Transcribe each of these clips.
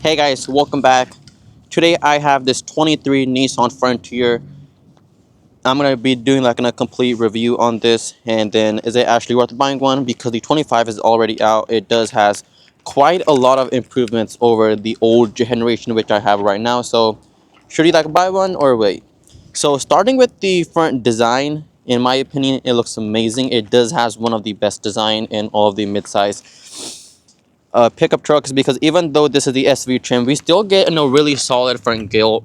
Hey guys, welcome back. Today I have this 23 Nissan Frontier. I'm gonna be doing like a complete review on this, and then is it actually worth buying one? Because the 25 is already out. It does has quite a lot of improvements over the old generation which I have right now. So should you like buy one or wait? So starting with the front design, in my opinion, it looks amazing. It does has one of the best design in all of the midsize pickup trucks, because even though this is the SV trim, we still get a really solid front grille.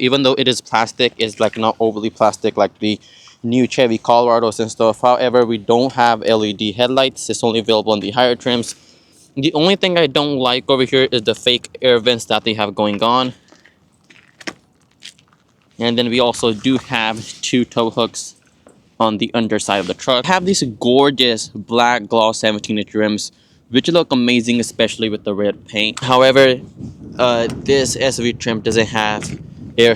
Even though it is plastic, it's like not overly plastic like the new Chevy Colorados and stuff. However, we don't have LED headlights. It's only available in the higher trims. The only thing I don't like over here is the fake air vents that they have going on. And then we also do have two tow hooks on the underside of the truck. I have these gorgeous black gloss 17-inch rims, which look amazing, especially with the red paint. However, this SV trim doesn't have air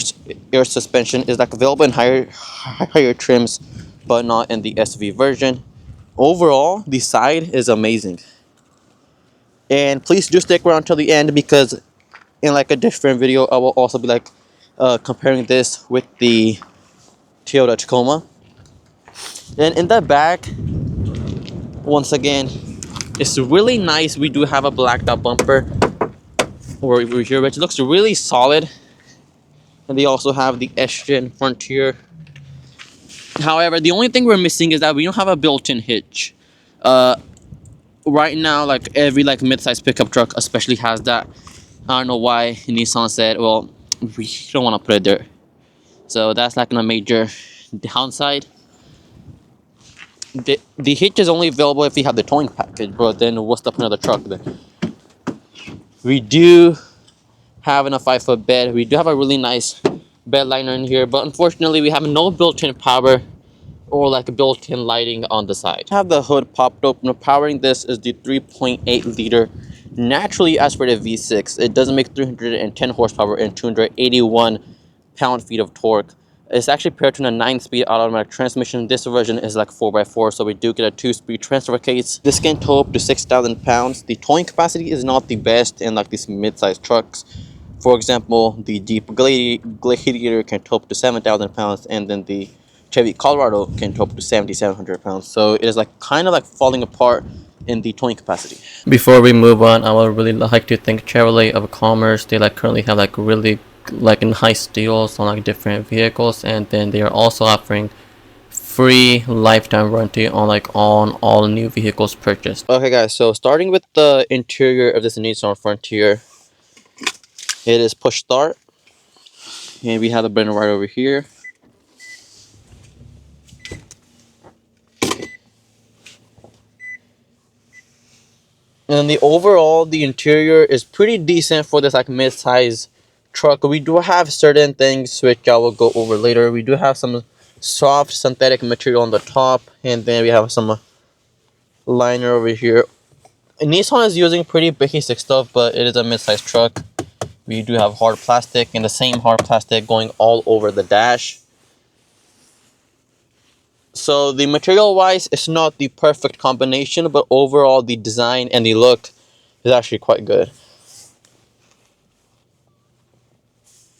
air suspension. It's like available in higher trims, but not in the SV version. Overall, the side is amazing. And please do stick around till the end, because in like a different video, I will also be like comparing this with the Toyota Tacoma. And in the back, once again, it's really nice. We do have a blacked out bumper over here, which looks really solid. And they also have the S-Gen Frontier. However, the only thing we're missing is that we don't have a built-in hitch. Uh, right now, like every like mid-size pickup truck especially has that. I don't know why Nissan said, well, we don't want to put it there. So that's like a major downside. The hitch is only available if you have the towing package, but then what's the point of the truck then? We do have in a 5-foot bed. We do have a really nice bed liner in here, but unfortunately we have no built-in power or like a built-in lighting on the side. Have the hood popped open. Powering this is the 3.8 liter naturally aspirated V6. It does make 310 horsepower and 281 pound-feet of torque. It's actually paired to a 9-speed automatic transmission. This version is like 4x4, so we do get a 2-speed transfer case. This can tow up to 6,000 pounds. The towing capacity is not the best in like these mid-sized trucks. For example, the Jeep Gladiator can tow up to 7,000 pounds, and then the Chevy Colorado can tow up to 7,700 pounds. So it is like kind of like falling apart in the towing capacity. Before we move on, I would really like to thank Chevrolet of Commerce. They like currently have like really like nice deals on like different vehicles, and then they are also offering free lifetime warranty on like on all new vehicles purchased. Okay guys, so starting with the interior of this Nissan Frontier, it is push start, and we have the button right over here. And the overall, the interior is pretty decent for this like mid-size truck. We do have certain things which I will go over later. We do have some soft synthetic material on the top, and then we have some liner over here. And Nissan is using pretty basic stuff, but it is a mid-size truck. We do have hard plastic, and the same hard plastic going all over the dash. So the material wise, it's not the perfect combination, but overall the design and the look is actually quite good.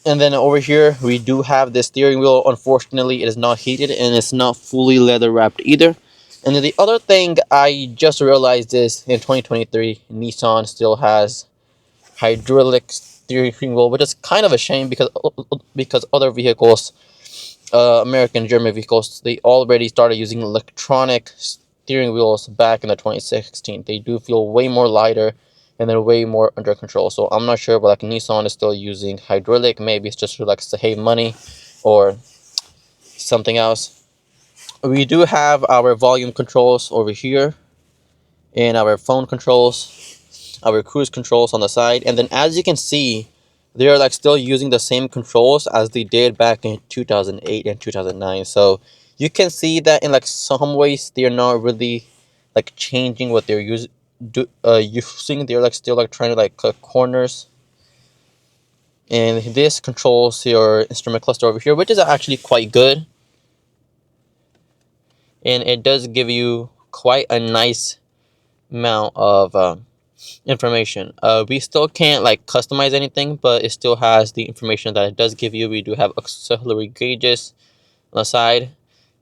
And then over here we do have the steering wheel. Unfortunately, it is not heated and it's not fully leather wrapped either. And then the other thing I just realized is in 2023 Nissan still has hydraulic steering wheel, which is kind of a shame because other vehicles, American German vehicles, they already started using electronic steering wheels back in the 2016. They do feel way more lighter and they're way more under control. So I'm not sure, but like Nissan is still using hydraulic. Maybe it's just to like save money or something else. We do have our volume controls over here and our phone controls, our cruise controls on the side. And then as you can see, they're like still using the same controls as they did back in 2008 and 2009. So you can see that in like some ways they're not really like changing what they're using. They're like still like trying to like cut corners. And this controls your instrument cluster over here, which is actually quite good, and it does give you quite a nice amount of information. We still can't like customize anything, but it still has the information that it does give you. We do have auxiliary gauges on the side,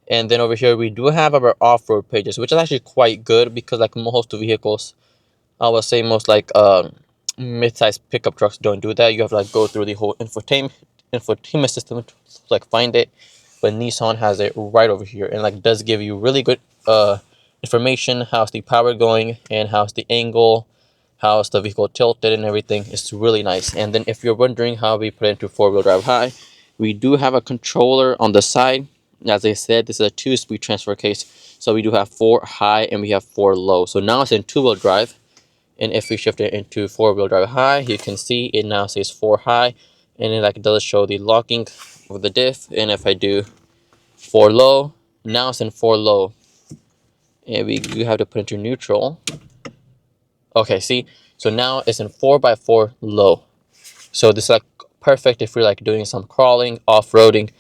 and then over here we do have our off-road pages, which is actually quite good because like most vehicles, I would say most like mid-sized pickup trucks don't do that. You have to like go through the whole infotainment system to like find it, but Nissan has it right over here and like does give you really good information. How's the power going and how's the angle, how's the vehicle tilted and everything. It's really nice. And then if you're wondering how we put it into four-wheel drive high, we do have a controller on the side. As I said, this is a 2-speed transfer case, so we do have 4 high and we have 4 low. So now it's in two-wheel drive, and if we shift it into four-wheel drive high, you can see it now says 4 high, and it like does show the locking of the diff. And if I do 4 low, now it's in 4 low, and we do have to put into neutral. Okay, see, so now it's in 4x4 low. So this is like perfect if you're like doing some crawling, off-roading,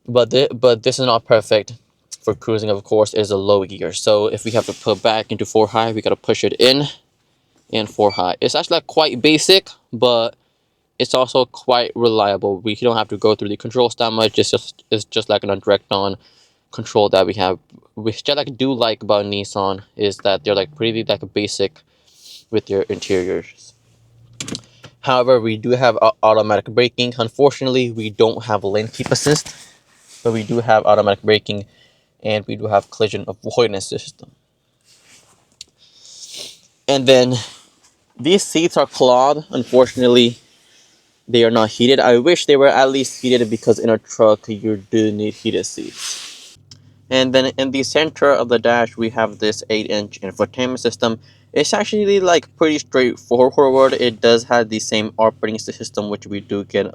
but this is not perfect for cruising. Of course, is a low gear. So if we have to put back into 4 high, we gotta push it in and 4 high. It's actually like quite basic, but it's also quite reliable. We don't have to go through the controls that much. It's just like a direct on control that we have, which I like do like about Nissan is that they're like pretty like basic with their interiors. However, we do have automatic braking. Unfortunately, we don't have lane keep assist, but we do have automatic braking, and we do have collision avoidance system. And then these seats are cloth. Unfortunately, they are not heated. I wish they were at least heated because in a truck you do need heated seats. And then in the center of the dash, we have this 8-inch infotainment system. It's actually like pretty straightforward. It does have the same operating system which we do get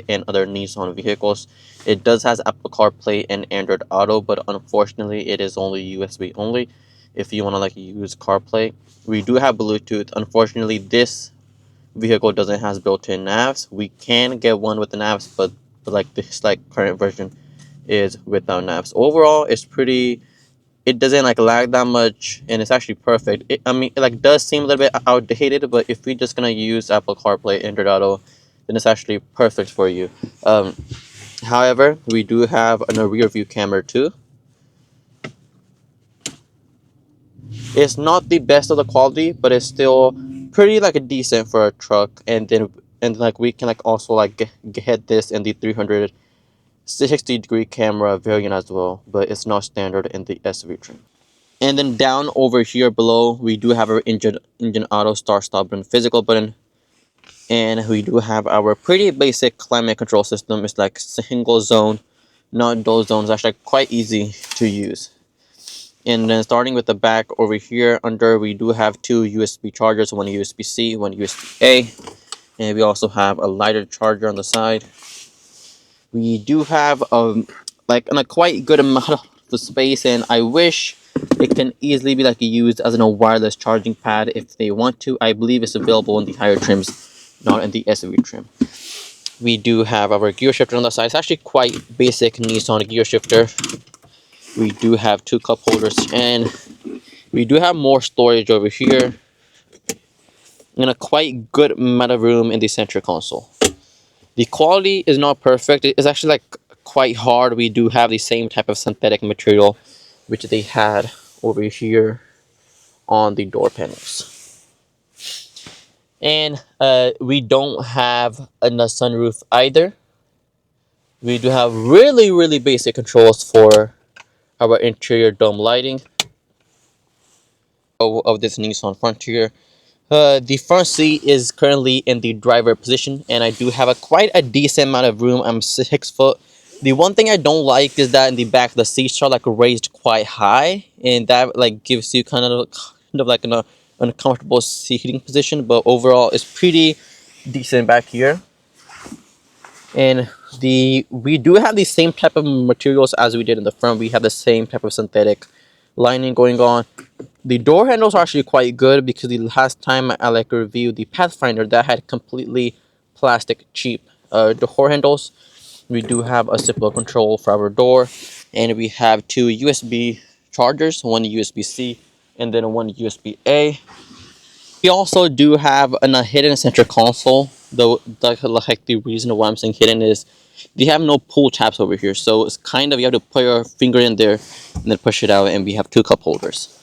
in other Nissan vehicles. It does has Apple CarPlay and Android Auto, but unfortunately it is only USB only. If you want to like use CarPlay, we do have Bluetooth. Unfortunately, this vehicle doesn't have built-in navs. We can get one with the navs, but like this like current version is without navs. Overall, it's pretty. It doesn't like lag that much, and it's actually perfect. I mean, it like does seem a little bit outdated, but if we're just gonna use Apple CarPlay, Android Auto, then it's actually perfect for you. However, we do have a rear view camera too. It's not the best of the quality, but it's still pretty like a decent for a truck. And like we can like also like get this in the 360-degree camera variant as well, but it's not standard in the SV trim. And then down over here below, we do have our engine auto, start, stop button, physical button, and we do have our pretty basic climate control system. It's like single zone, not dual zones. Actually quite easy to use. And then starting with the back over here under, we do have 2 USB chargers, one USB-C, one USB-A, and we also have a lighter charger on the side. We do have like a quite good amount of space, and I wish it can easily be like used as a wireless charging pad if they want to. I believe it's available in the higher trims, not in the SV trim. We do have our gear shifter on the side. It's actually quite basic Nissan gear shifter. We do have 2 cup holders, and we do have more storage over here, and a quite good amount of room in the center console. The quality is not perfect. It's actually like quite hard. We do have the same type of synthetic material which they had over here on the door panels. And we don't have a sunroof either. We do have really basic controls for our interior dome lighting of this Nissan Frontier. The front seat is currently in the driver position, and I do have quite a decent amount of room. I'm 6 foot. The one thing I don't like is that in the back the seats are like raised quite high, and that like gives you kind of like an uncomfortable seating position. But overall, it's pretty decent back here. And we do have the same type of materials as we did in the front. We have the same type of synthetic lining going on. The door handles are actually quite good because the last time I like reviewed the Pathfinder, that had completely plastic cheap door handles. We do have a simple control for our door, and we have 2 USB chargers, one USB-C and then one USB-A. We also do have a hidden center console. Though the reason why I'm saying hidden is they have no pull tabs over here, so it's kind of you have to put your finger in there and then push it out, and we have two cup holders.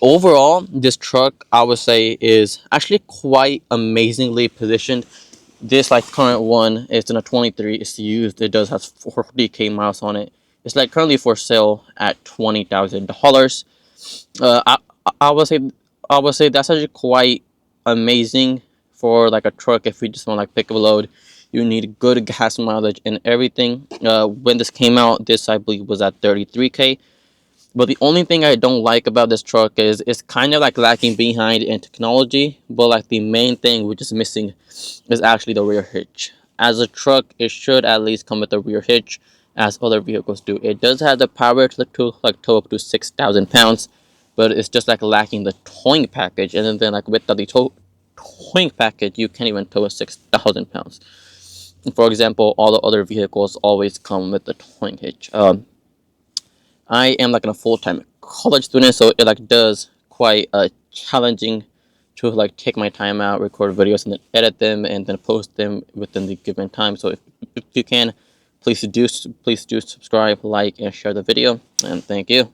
Overall, this truck I would say is actually quite amazingly positioned. This like current one is in a 23. It's used. It does has 40k miles on it. It's like currently for sale at $20,000. Uh, I I would say that's actually quite amazing for like a truck. If we just want like pick up a load, you need good gas mileage and everything. When this came out, this I believe was at 33k. But the only thing I don't like about this truck is it's kind of like lacking behind in technology. But like the main thing which is missing is actually the rear hitch. As a truck, it should at least come with a rear hitch, as other vehicles do. It does have the power to like tow up to 6,000 pounds, but it's just like lacking the towing package. And then like with the towing package, you can't even tow a 6,000 pounds. For example, all the other vehicles always come with the towing hitch. I am like a full-time college student, so it like does quite challenging to like take my time out, record videos, and then edit them, and then post them within the given time. So if you can, please do subscribe, like, and share the video, and thank you.